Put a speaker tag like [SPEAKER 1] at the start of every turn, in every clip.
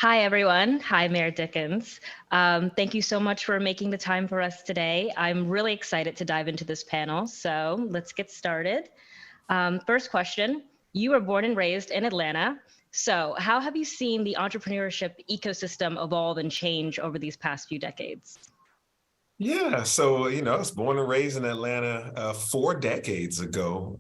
[SPEAKER 1] Hi, everyone. Hi, Mayor Dickens. Thank you so much for making the time for us today. I'm really excited to dive into this panel, so let's get started. First question, you were born and raised in Atlanta. So how have you seen the entrepreneurship ecosystem evolve and change over these past few decades?
[SPEAKER 2] Yeah, so I was born and raised in Atlanta 4 decades ago,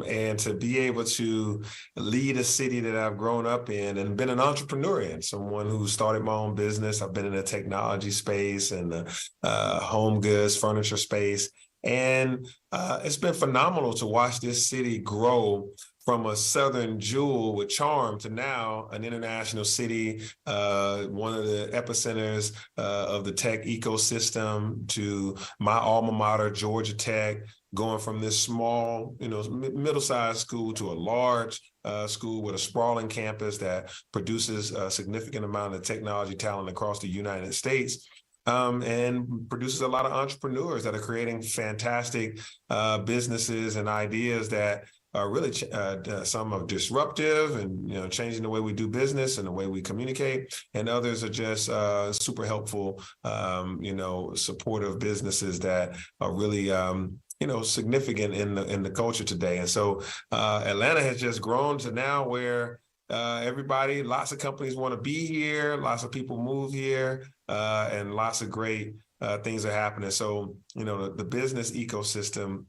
[SPEAKER 2] and to be able to lead a city that I've grown up in and been an entrepreneur in, someone who started my own business. I've been in the technology space and the home goods, furniture space, and it's been phenomenal to watch this city grow from a southern jewel with charm to now an international city, one of the epicenters of the tech ecosystem, to my alma mater, Georgia Tech, going from this small, middle-sized school to a large school with a sprawling campus that produces a significant amount of technology talent across the United States. And produces a lot of entrepreneurs that are creating fantastic businesses and ideas that are really some are disruptive and changing the way we do business and the way we communicate, and others are just super helpful, supportive businesses that are really significant in the culture today. And so Atlanta has just grown to now where lots of companies want to be here, lots of people move here, and lots of great things are happening. So the business ecosystem,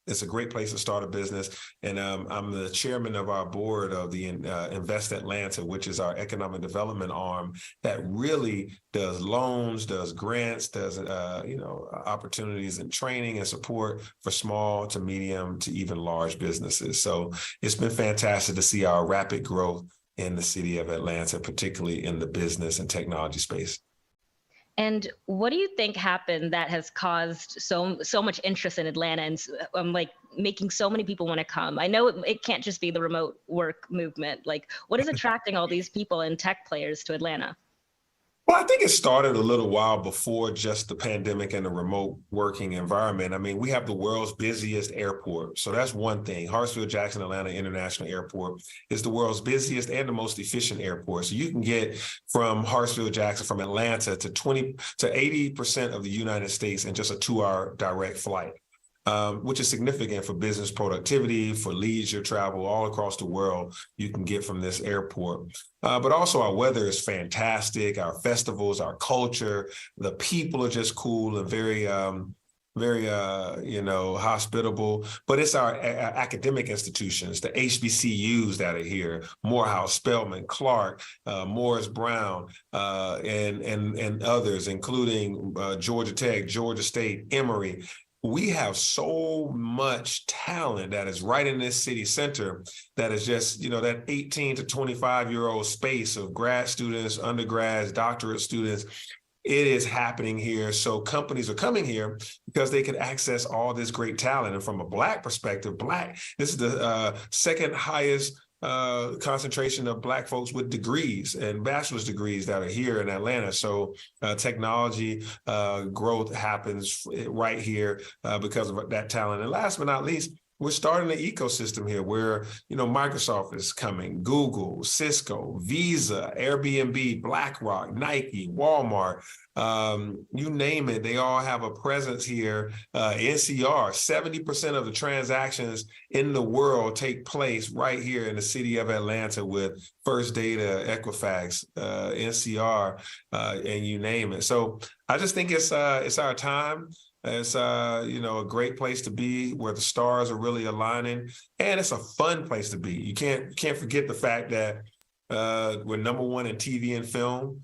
[SPEAKER 2] it's a great place to start a business. And I'm the chairman of our board of the Invest Atlanta, which is our economic development arm that really does loans, does grants, does opportunities and training and support for small to medium to even large businesses. So it's been fantastic to see our rapid growth in the city of Atlanta, particularly in the business and technology space.
[SPEAKER 1] And what do you think happened that has caused so much interest in Atlanta and making so many people want to come? I know it can't just be the remote work movement. Like, what is attracting all these people and tech players to Atlanta?
[SPEAKER 2] Well, I think it started a little while before just the pandemic and the remote working environment. I mean, we have the world's busiest airport. So that's one thing. Hartsfield-Jackson Atlanta International Airport is the world's busiest and the most efficient airport. So you can get from Hartsfield-Jackson, from Atlanta to 80% of the United States in just a 2-hour direct flight. Which is significant for business productivity, for leisure travel all across the world. You can get from this airport. But also our weather is fantastic. Our festivals, our culture, the people are just cool and very hospitable. But it's our academic institutions, the HBCUs that are here, Morehouse, Spelman, Clark, Morris Brown, and others, including Georgia Tech, Georgia State, Emory. We have so much talent that is right in this city center that is just, that 18 to 25-year-old space of grad students, undergrads, doctorate students. It is happening here. So companies are coming here because they can access all this great talent. And from a Black perspective, this is the second highest concentration of Black folks with degrees and bachelor's degrees that are here in Atlanta. So technology growth happens right here because of that talent. And last but not least, we're starting an ecosystem here where, Microsoft is coming, Google, Cisco, Visa, Airbnb, BlackRock, Nike, Walmart, you name it, they all have a presence here. NCR, 70% of the transactions in the world take place right here in the city of Atlanta with First Data, Equifax, NCR, and you name it. So I just think it's our time. It's a great place to be where the stars are really aligning, and it's a fun place to be. You can't forget the fact that we're #1 in TV and film.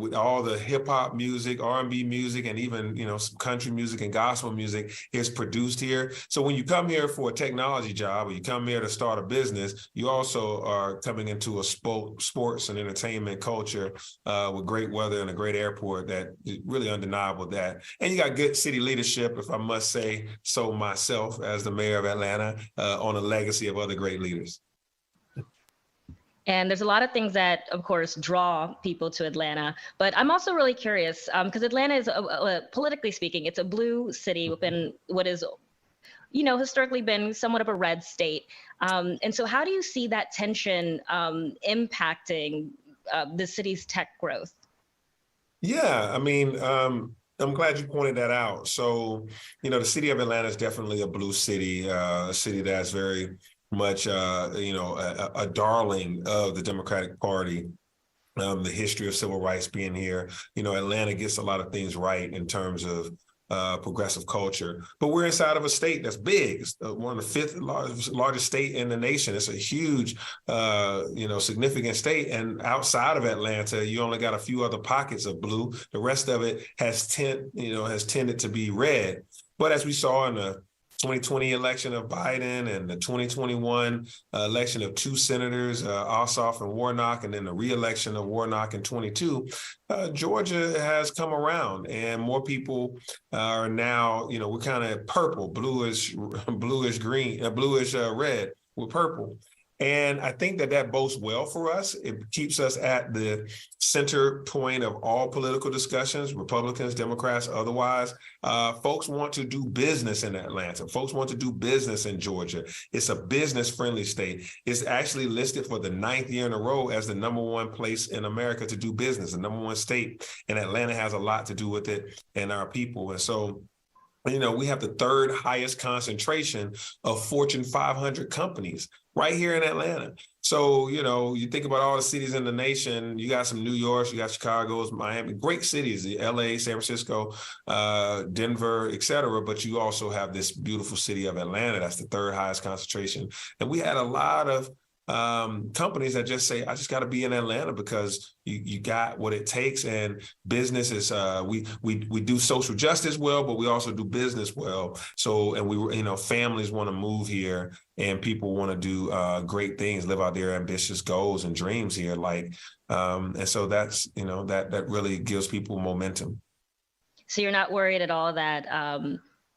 [SPEAKER 2] With all the hip hop music, R&B music, and even some country music and gospel music is produced here. So when you come here for a technology job or you come here to start a business, you also are coming into a sports and entertainment culture with great weather and a great airport that is really undeniable. And you got good city leadership, if I must say so myself, as the mayor of Atlanta, on a legacy of other great leaders.
[SPEAKER 1] And there's a lot of things that, of course, draw people to Atlanta. But I'm also really curious because Atlanta is, politically speaking, it's a blue city within what is, historically been somewhat of a red state. And so how do you see that tension impacting the city's tech growth?
[SPEAKER 2] Yeah, I mean, I'm glad you pointed that out. So, the city of Atlanta is definitely a blue city, a city that's very much, a darling of the Democratic Party. The history of civil rights being here. Atlanta gets a lot of things right in terms of progressive culture, but we're inside of a state that's big. It's one of the fifth largest state in the nation. It's a huge, significant state. And outside of Atlanta, you only got a few other pockets of blue. The rest of it has tended to be red. But as we saw in the 2020 election of Biden and the 2021 election of two senators, Ossoff and Warnock, and then the re-election of Warnock in 22, Georgia has come around and more people are now, we're kind of purple, bluish green, bluish red with purple. And I think that bodes well for us. It keeps us at the center point of all political discussions, Republicans, Democrats, otherwise. Folks want to do business in Atlanta. Folks want to do business in Georgia. It's a business-friendly state. It's actually listed for the 9th year in a row as the #1 place in America to do business, the #1 state. And Atlanta has a lot to do with it and our people. And so, we have the 3rd highest concentration of Fortune 500 companies right here in Atlanta. So, you think about all the cities in the nation, you got some New York, you got Chicago's, Miami, great cities, LA, San Francisco, Denver, et cetera. But you also have this beautiful city of Atlanta. That's the 3rd highest concentration. And we had a lot of companies that just say, I just got to be in Atlanta because you got what it takes. And business is, we do social justice well, but we also do business well. So, and families want to move here and people want to do great things, live out their ambitious goals and dreams here. And so that's, that really gives people momentum.
[SPEAKER 1] So you're not worried at all that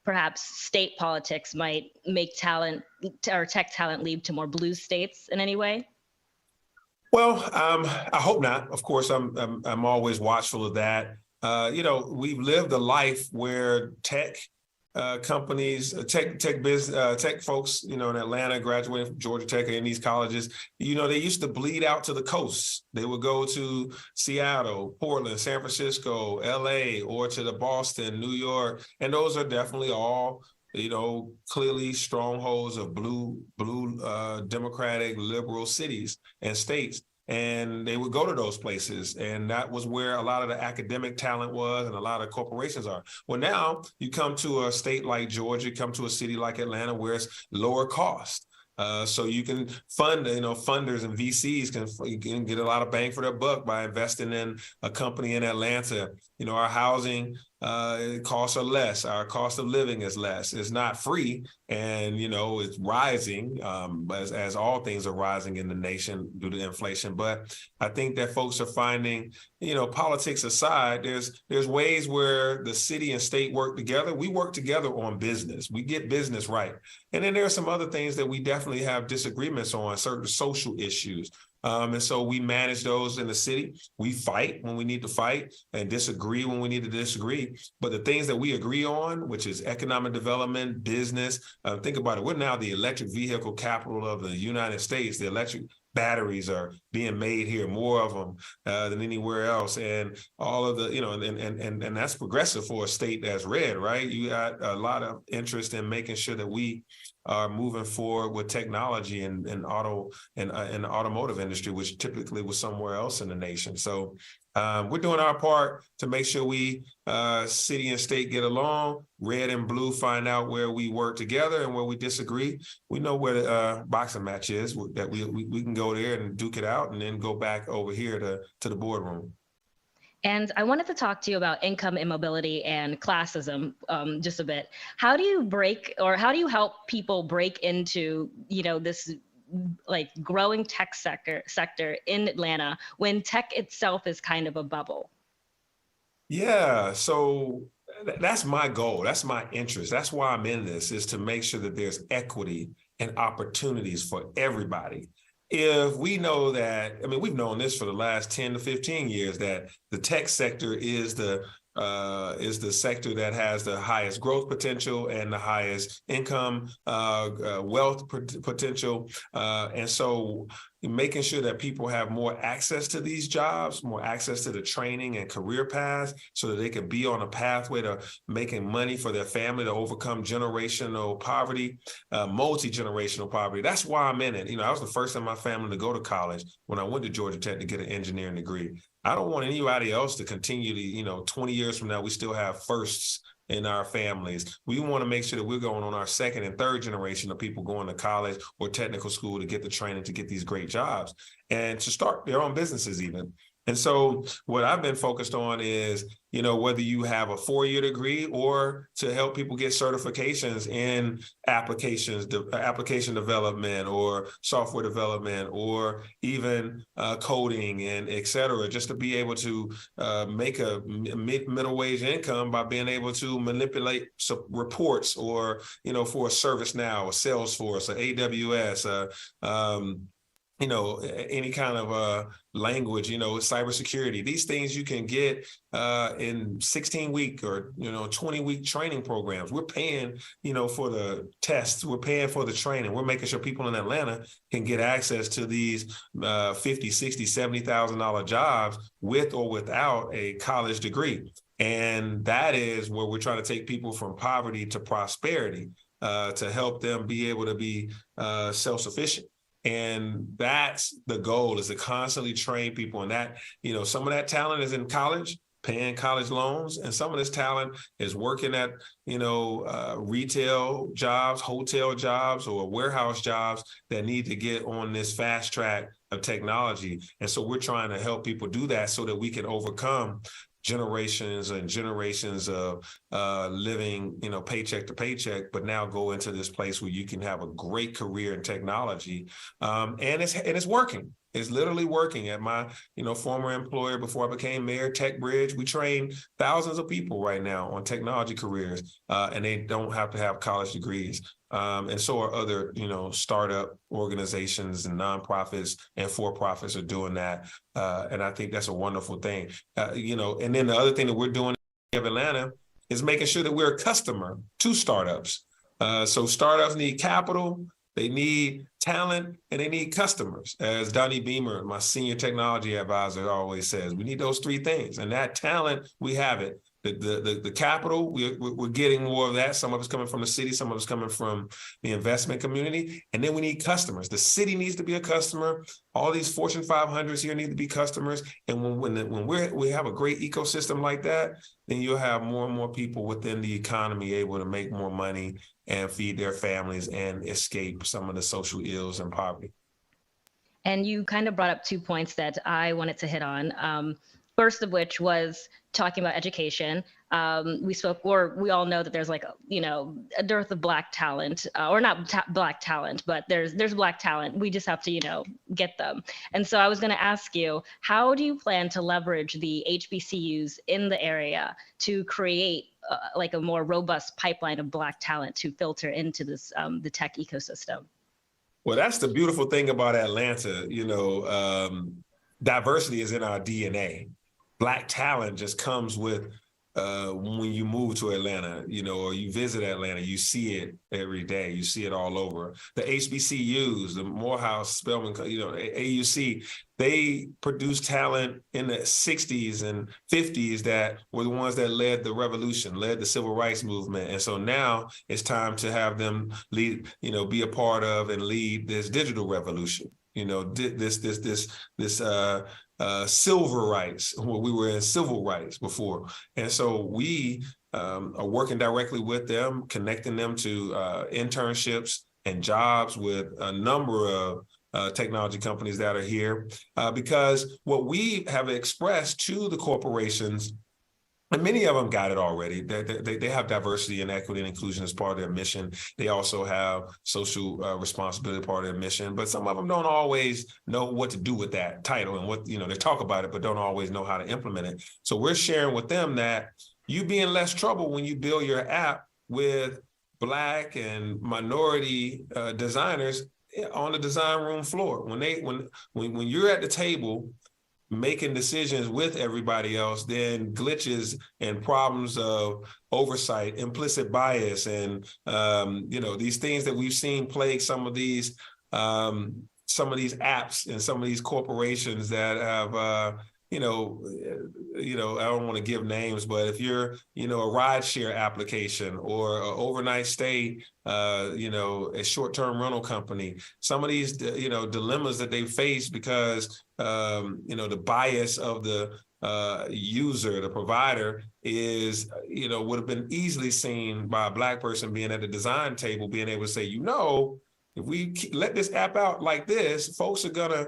[SPEAKER 1] perhaps state politics might make talent or tech talent lead to more blue states in any way?
[SPEAKER 2] Well, I hope not. Of course, I'm always watchful of that. We've lived a life where tech companies, tech folks, in Atlanta, graduating from Georgia Tech or in these colleges, they used to bleed out to the coast. They would go to Seattle, Portland, San Francisco, LA, or to the Boston, New York. And those are definitely all, clearly strongholds of blue, democratic, liberal cities and states. And they would go to those places. And that was where a lot of the academic talent was and a lot of corporations are. Well, now you come to a state like Georgia, come to a city like Atlanta where it's lower cost. So you can fund, funders and VCs can get a lot of bang for their buck by investing in a company in Atlanta. Our housing costs are less. Our cost of living is less. It's not free. And, it's rising as all things are rising in the nation due to inflation. But I think that folks are finding, politics aside, there's ways where the city and state work together. We work together on business. We get business right. And then there are some other things that we definitely have disagreements on, certain social issues. And so we manage those in the city. We fight when we need to fight and disagree when we need to disagree. But the things that we agree on, which is economic development, business, think about it. We're now the electric vehicle capital of the United States. The electric batteries are being made here, more of them than anywhere else. And all of the, and that's progressive for a state that's red, right? You got a lot of interest in making sure that we are moving forward with technology and the automotive industry, which typically was somewhere else in the nation. So we're doing our part to make sure we, city and state, get along. Red and blue find out where we work together and where we disagree. We know where the boxing match is, that we can go there and duke it out and then go back over here to the boardroom.
[SPEAKER 1] And I wanted to talk to you about income immobility and classism just a bit. How do you help people break into, this growing tech sector in Atlanta when tech itself is kind of a bubble?
[SPEAKER 2] Yeah, so that's my goal. That's my interest. That's why I'm in this, is to make sure that there's equity and opportunities for everybody. If we know that, we've known this for the last 10 to 15 years, that the tech sector is the sector that has the highest growth potential and the highest income, wealth potential. And so, making sure that people have more access to these jobs, more access to the training and career paths so that they can be on a pathway to making money for their family to overcome generational poverty, multi-generational poverty. That's why I'm in it. I was the first in my family to go to college when I went to Georgia Tech to get an engineering degree. I don't want anybody else to continue to, 20 years from now, we still have firsts in our families. We want to make sure that we're going on our second and third generation of people going to college or technical school to get the training to get these great jobs and to start their own businesses even. And so what I've been focused on is, whether you have a 4-year degree or to help people get certifications in application development or software development or even coding and et cetera, just to be able to make a middle wage income by being able to manipulate reports or, for a ServiceNow, a Salesforce, a AWS, any kind of language, cybersecurity. These things you can get in 16-week or 20-week training programs. We're paying, for the tests. We're paying for the training. We're making sure people in Atlanta can get access to these $50,000, $60,000, $70,000 jobs with or without a college degree. And that is where we're trying to take people from poverty to prosperity to help them be able to be self-sufficient. And that's the goal, is to constantly train people. And that, some of that talent is in college, paying college loans. And some of this talent is working at, retail jobs, hotel jobs, or warehouse jobs that need to get on this fast track of technology. And so we're trying to help people do that so that we can overcome generations and generations of living, paycheck to paycheck, but now go into this place where you can have a great career in technology. And it's working. It's literally working. At my, former employer before I became mayor, TechBridge, we train thousands of people right now on technology careers, and they don't have to have college degrees. And so are other, startup organizations and nonprofits and for-profits are doing that. And I think that's a wonderful thing. And then the other thing that we're doing in Atlanta is making sure that we're a customer to startups. So startups need capital, they need talent, and they need customers. As Donnie Beamer, my senior technology advisor, always says, we need those three things. And that talent, we have it. The capital, we're getting more of that. Some of it's coming from the city, some of it's coming from the investment community. And then we need customers. The city needs to be a customer. All these Fortune 500s here need to be customers. And when we have a great ecosystem like that, then you'll have more and more people within the economy able to make more money and feed their families and escape some of the social ills and poverty.
[SPEAKER 1] And you kind of brought up 2 points that I wanted to hit on. First of which was talking about education. We all know that there's a dearth of Black talent, or not Black talent, but there's Black talent. We just have to, get them. And so I was going to ask you, how do you plan to leverage the HBCUs in the area to create a more robust pipeline of Black talent to filter into this, the tech ecosystem?
[SPEAKER 2] Well, that's the beautiful thing about Atlanta. Diversity is in our DNA. Black talent just comes with when you move to Atlanta, or you visit Atlanta, you see it every day. You see it all over. The HBCUs, the Morehouse, Spelman, AUC, they produced talent in the 60s and 50s that were the ones that led the revolution, led the civil rights movement. And so now it's time to have them lead, be a part of and lead this digital revolution. This civil rights, where we were in civil rights before. And so we are working directly with them, connecting them to internships and jobs with a number of technology companies that are here, because what we have expressed to the corporations, and many of them got it already. They have diversity and equity and inclusion as part of their mission. They also have social responsibility part of their mission. But some of them don't always know what to do with that title and what, they talk about it, but don't always know how to implement it. So we're sharing with them that you be in less trouble when you build your app with Black and minority designers on the design room floor. When you're at the table making decisions with everybody else, then glitches and problems of oversight, implicit bias, and these things that we've seen plague some of these some of these apps and some of these corporations that have, I don't want to give names, but if you're, a rideshare application or an overnight stay, a short-term rental company, some of these, dilemmas that they face because, the bias of the user, the provider is, would have been easily seen by a Black person being at the design table, being able to say, if we let this app out like this, folks are gonna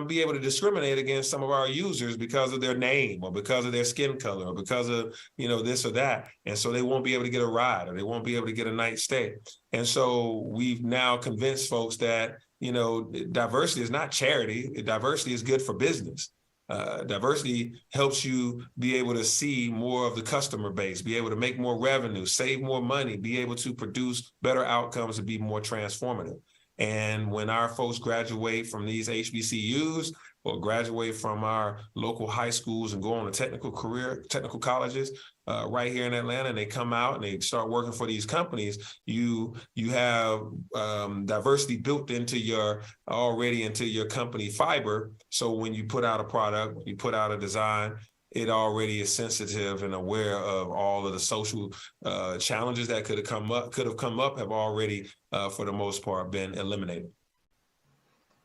[SPEAKER 2] be able to discriminate against some of our users because of their name or because of their skin color or because of, this or that. And so they won't be able to get a ride or they won't be able to get a night stay. And so we've now convinced folks that, diversity is not charity. Diversity is good for business. Diversity helps you be able to see more of the customer base, be able to make more revenue, save more money, be able to produce better outcomes and be more transformative. And when our folks graduate from these HBCUs or graduate from our local high schools and go on a technical colleges right here in Atlanta, and they come out and they start working for these companies, you have diversity built into your company fiber. So when you put out a product, you put out a design, it already is sensitive and aware of all of the social challenges that could have come up, have already, for the most part, been eliminated.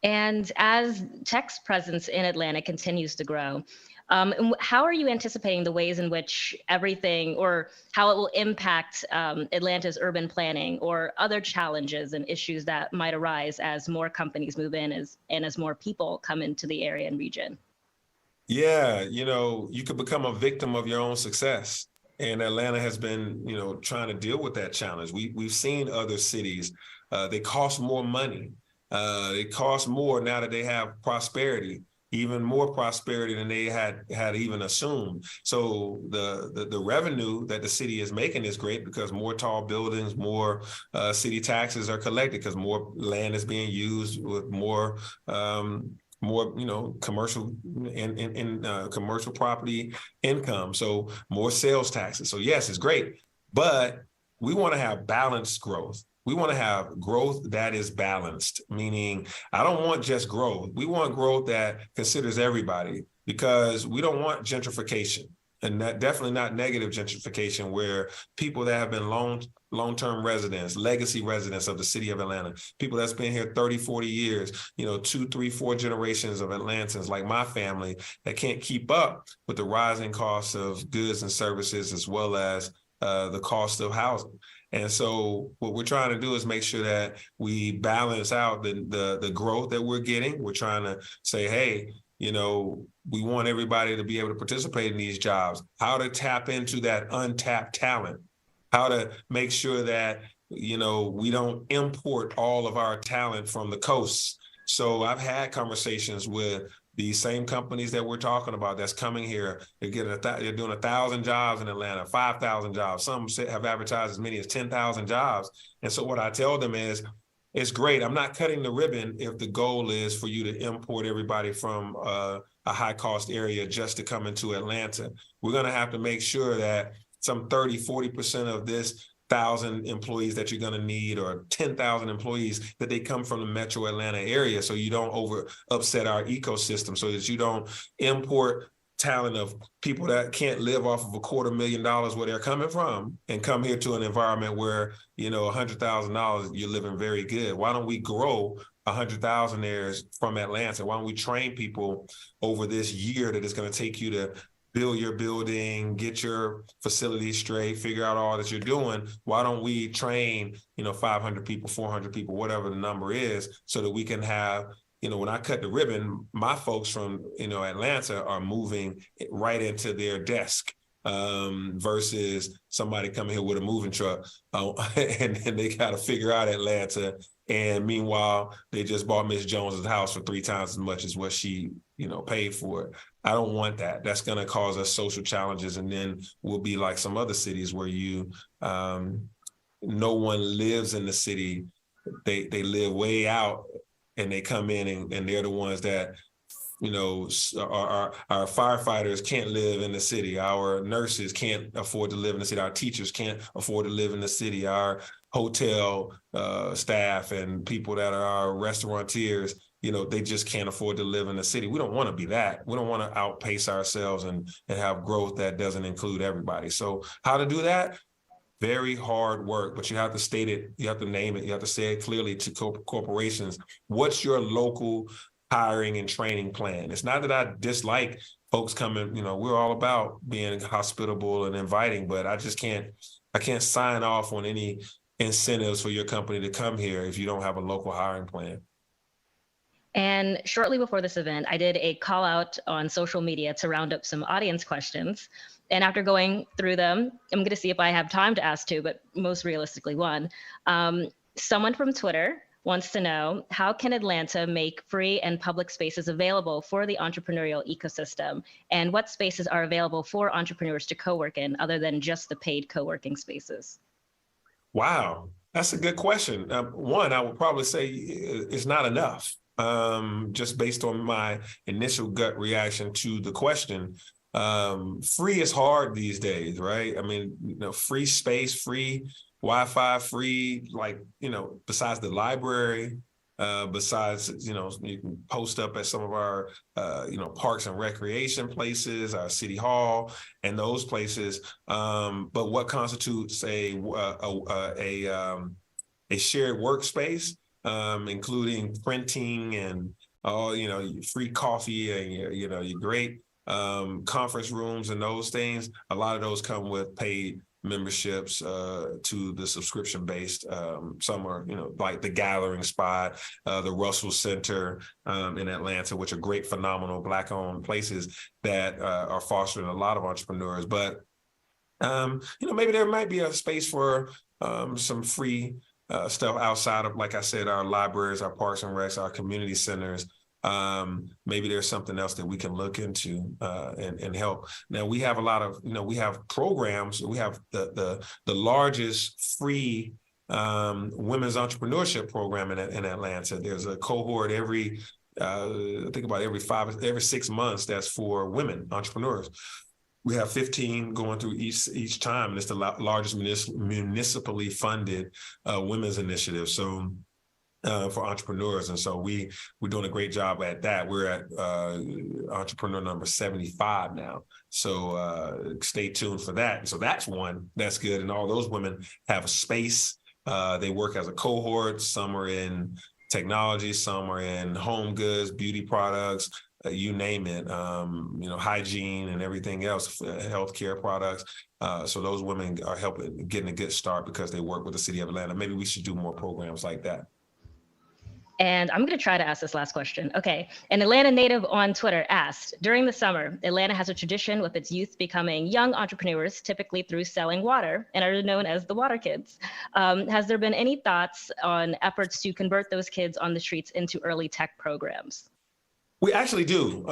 [SPEAKER 1] And as tech's presence in Atlanta continues to grow, how are you anticipating the ways in which everything, or how it will impact Atlanta's urban planning or other challenges and issues that might arise as more companies move in and as more people come into the area and region?
[SPEAKER 2] Yeah, you could become a victim of your own success. And Atlanta has been, trying to deal with that challenge. We've seen other cities, they cost more money. They cost more now that they have prosperity, even more prosperity than they had even assumed. So the revenue that the city is making is great because more tall buildings, more city taxes are collected because more land is being used with more commercial and commercial property income. So more sales taxes. So yes, it's great, but we want to have balanced growth. We want to have growth that is balanced, meaning I don't want just growth. We want growth that considers everybody because we don't want gentrification, and that definitely not negative gentrification where people that have been long-term residents, legacy residents of the city of Atlanta, people that's been here 30, 40 years, 2, 3, 4 generations of Atlantans like my family that can't keep up with the rising costs of goods and services as well as the cost of housing. And so what we're trying to do is make sure that we balance out the growth that we're getting. We're trying to say, hey, we want everybody to be able to participate in these jobs, how to tap into that untapped talent, how to make sure that, we don't import all of our talent from the coast. So I've had conversations with these same companies that we're talking about that's coming here. They're doing 1,000 jobs in Atlanta, 5,000 jobs. Some have advertised as many as 10,000 jobs. And so what I tell them is, it's great. I'm not cutting the ribbon if the goal is for you to import everybody from a high cost area just to come into Atlanta. We're going to have to make sure that some 30, 40% of this 1,000 employees that you're going to need or 10,000 employees, that they come from the metro Atlanta area, so you don't upset our ecosystem, so that you don't import talent of people that can't live off of $250,000 where they're coming from and come here to an environment where, $100,000, you're living very good. Why don't we grow 100,000 from Atlanta? Why don't we train people over this year that it's going to take you to build your building, get your facility straight, figure out all that you're doing? Why don't we train, 500 people, 400 people, whatever the number is, so that we can have, when I cut the ribbon, my folks from, Atlanta are moving right into their desk versus somebody coming here with a moving truck and they got to figure out Atlanta. And meanwhile, they just bought Miss Jones's house for 3 times as much as what she, paid for it. I don't want that. That's going to cause us social challenges. And then we'll be like some other cities where no one lives in the city. They live way out and they come in and they're the ones that, our firefighters can't live in the city. Our nurses can't afford to live in the city. Our teachers can't afford to live in the city. Our hotel staff and people that are our restaurateurs, they just can't afford to live in the city. We don't want to be that. We don't want to outpace ourselves and have growth that doesn't include everybody. So how to do that? Very hard work, but you have to state it, you have to name it, you have to say it clearly to corporations. What's your local hiring and training plan? It's not that I dislike folks coming, we're all about being hospitable and inviting, but I can't sign off on any incentives for your company to come here if you don't have a local hiring plan.
[SPEAKER 1] And shortly before this event, I did a call out on social media to round up some audience questions. And after going through them, I'm going to see if I have time to ask two, but most realistically one. Someone from Twitter wants to know, how can Atlanta make free and public spaces available for the entrepreneurial ecosystem? And what spaces are available for entrepreneurs to co-work in other than just the paid co-working spaces?
[SPEAKER 2] Wow, that's a good question. One, I would probably say it's not enough. Just based on my initial gut reaction to the question. Free is hard these days, right? I mean, free space, free Wi-Fi, free, besides the library, besides, you can post up at some of our, parks and recreation places, our city hall, and those places. But what constitutes a shared workspace, including printing and free coffee and your great conference rooms and those things. A lot of those come with paid memberships to the subscription-based. Some are, like the Gathering Spot, the Russell Center in Atlanta, which are great, phenomenal Black-owned places that are fostering a lot of entrepreneurs. But maybe there might be a space for some free stuff outside of, like I said, our libraries, our parks and recs, our community centers. Maybe there's something else that we can look into and help. Now we have a lot of, we have programs. We have the largest free women's entrepreneurship program in Atlanta. There's a cohort every 6 months that's for women entrepreneurs. We have 15 going through each time, and it's the largest municipally funded women's initiative. So for entrepreneurs, and so we're doing a great job at that. We're at entrepreneur number 75 now. So stay tuned for that. And so that's one that's good, and all those women have a space. They work as a cohort. Some are in technology, some are in home goods, beauty products. You name it, hygiene and everything else, healthcare products. So those women are getting a good start because they work with the city of Atlanta. Maybe we should do more programs like that.
[SPEAKER 1] And I'm going to try to ask this last question. Okay. An Atlanta native on Twitter asked, during the summer, Atlanta has a tradition with its youth becoming young entrepreneurs, typically through selling water, and are known as the water kids. Has there been any thoughts on efforts to convert those kids on the streets into early tech programs?
[SPEAKER 2] We actually do.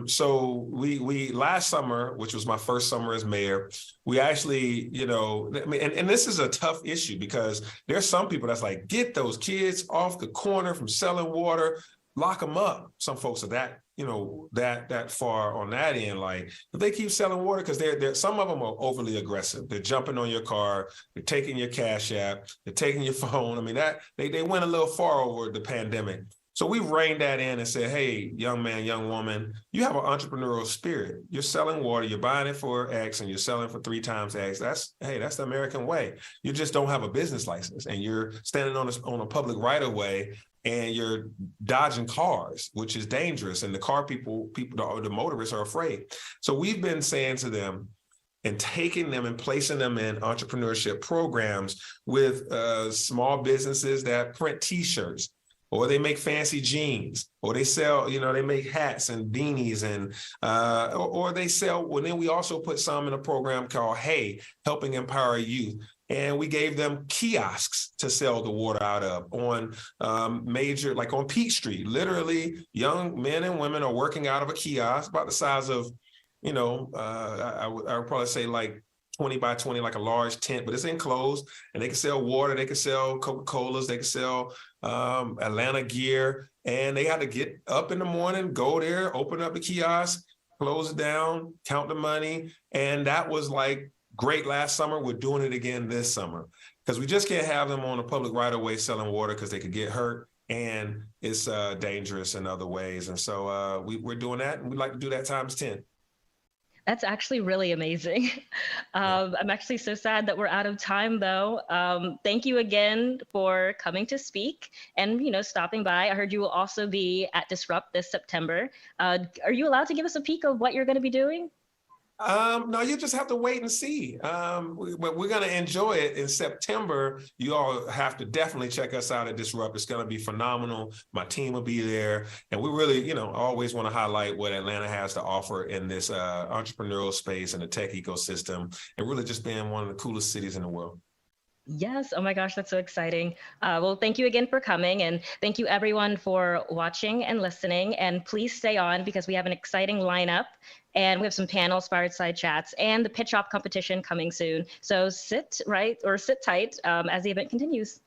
[SPEAKER 2] So we last summer, which was my first summer as mayor, we actually, and this is a tough issue because there's some people that's like, get those kids off the corner from selling water, lock them up. Some folks are that, that far on that end. Like, if they keep selling water, because they're some of them are overly aggressive. They're jumping on your car, they're taking your Cash App, they're taking your phone. I mean, that they went a little far over the pandemic. So we reined that in and said, hey, young man, young woman, you have an entrepreneurial spirit. You're selling water, you're buying it for X and you're selling for 3 times X. That's the American way. You just don't have a business license and you're standing on a public right of way and you're dodging cars, which is dangerous. And the car people, the motorists are afraid. So we've been saying to them and taking them and placing them in entrepreneurship programs with small businesses that print T-shirts, or they make fancy jeans, or they sell, they make hats and beanies, and or they sell. Well, then we also put some in a program called Hey, Helping Empower Youth. And we gave them kiosks to sell the water out of on major, like on Peach Street. Literally, young men and women are working out of a kiosk about the size of, I would probably say like 20 by 20, like a large tent, but it's enclosed, and they can sell water, they can sell Coca-Colas, they can sell Atlanta gear, and they had to get up in the morning, go there, open up the kiosk, close it down, count the money, and that was like great last summer. We're doing it again this summer because we just can't have them on a public right of way selling water because they could get hurt, and it's dangerous in other ways. And so we're doing that, and we'd like to do that times 10.
[SPEAKER 1] That's actually really amazing. I'm actually so sad that we're out of time, though. Thank you again for coming to speak and, stopping by. I heard you will also be at Disrupt this September. Are you allowed to give us a peek of what you're going to be doing?
[SPEAKER 2] No, you just have to wait and see. But we're going to enjoy it in September. You all have to definitely check us out at Disrupt. It's going to be phenomenal. My team will be there. And we really, always want to highlight what Atlanta has to offer in this entrepreneurial space and the tech ecosystem, and really just being one of the coolest cities in the world.
[SPEAKER 1] Yes. Oh my gosh, that's so exciting. Well, thank you again for coming, and thank you everyone for watching and listening. And please stay on because we have an exciting lineup, and we have some panels, fireside chats, and the pitch op competition coming soon. So sit tight as the event continues.